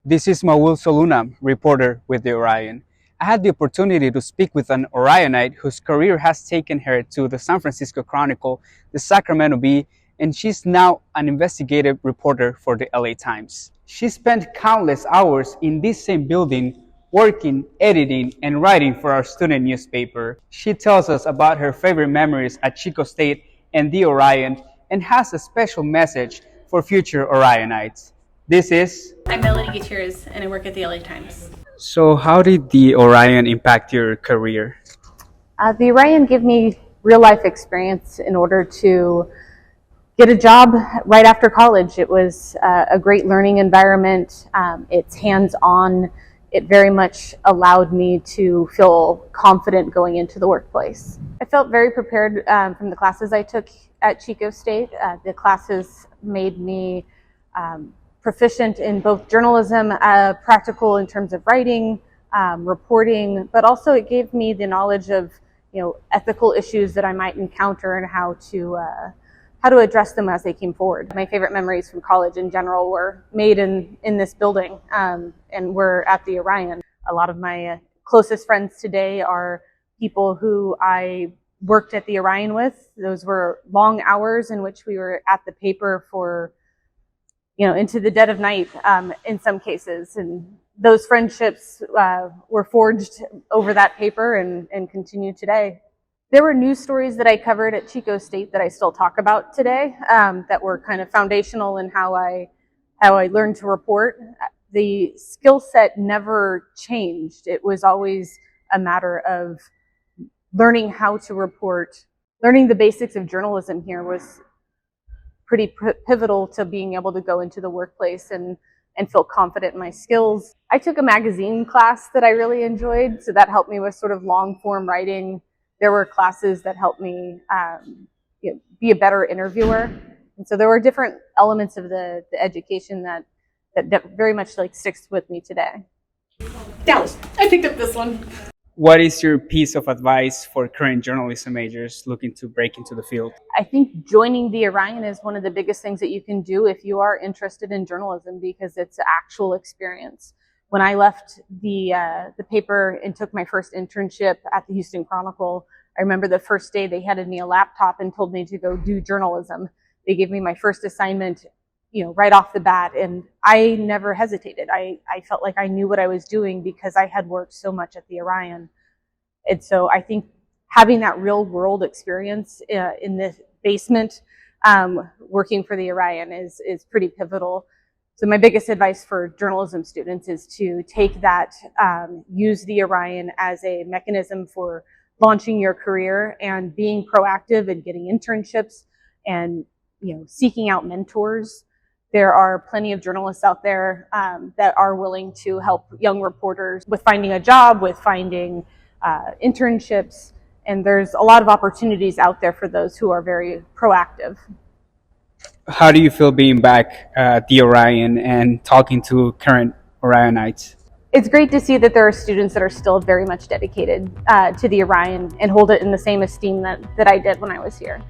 This is Mawul Solunam, reporter with the Orion. I had the opportunity to speak with an Orionite whose career has taken her to the San Francisco Chronicle, the Sacramento Bee, and she's now an investigative reporter for the LA Times. She spent countless hours in this same building working, editing, and writing for our student newspaper. She tells us about her favorite memories at Chico State and the Orion and has a special message for future Orionites. I'm Gutierrez and I work at the LA Times. So how did the Orion impact your career? The Orion gave me real life experience in order to get a job right after college. It was a great learning environment. It's hands-on. It very much allowed me to feel confident going into the workplace. I felt very prepared from the classes I took at Chico State. The classes made me proficient in both journalism, practical in terms of writing, reporting, but also it gave me the knowledge of ethical issues that I might encounter and how to address them as they came forward. My favorite memories from college in general were made in this building and were at the Orion. A lot of my closest friends today are people who I worked at the Orion with. Those were long hours in which we were at the paper for into the dead of night in some cases. And those friendships were forged over that paper and continue today. There were news stories that I covered at Chico State that I still talk about today that were kind of foundational in how I learned to report. The skill set never changed. It was always a matter of learning how to report. Learning the basics of journalism here was pretty pivotal to being able to go into the workplace and feel confident in my skills. I took a magazine class that I really enjoyed, so that helped me with sort of long form writing. There were classes that helped me be a better interviewer. And so there were different elements of the education that very much sticks with me today. Dallas, I picked up this one. What is your piece of advice for current journalism majors looking to break into the field? I think joining the Orion is one of the biggest things that you can do if you are interested in journalism, because it's actual experience. When I left the paper and took my first internship at the Houston Chronicle, I remember the first day they handed me a laptop and told me to go do journalism. They gave me my first assignment, right off the bat, and I never hesitated. I felt like I knew what I was doing because I had worked so much at the Orion. And so I think having that real world experience in the basement working for the Orion is pretty pivotal. So my biggest advice for journalism students is to take that, use the Orion as a mechanism for launching your career and being proactive and getting internships and seeking out mentors. There are plenty of journalists out there that are willing to help young reporters with finding a job, with finding internships, and there's a lot of opportunities out there for those who are very proactive. How do you feel being back at the Orion and talking to current Orionites? It's great to see that there are students that are still very much dedicated to the Orion and hold it in the same esteem that I did when I was here.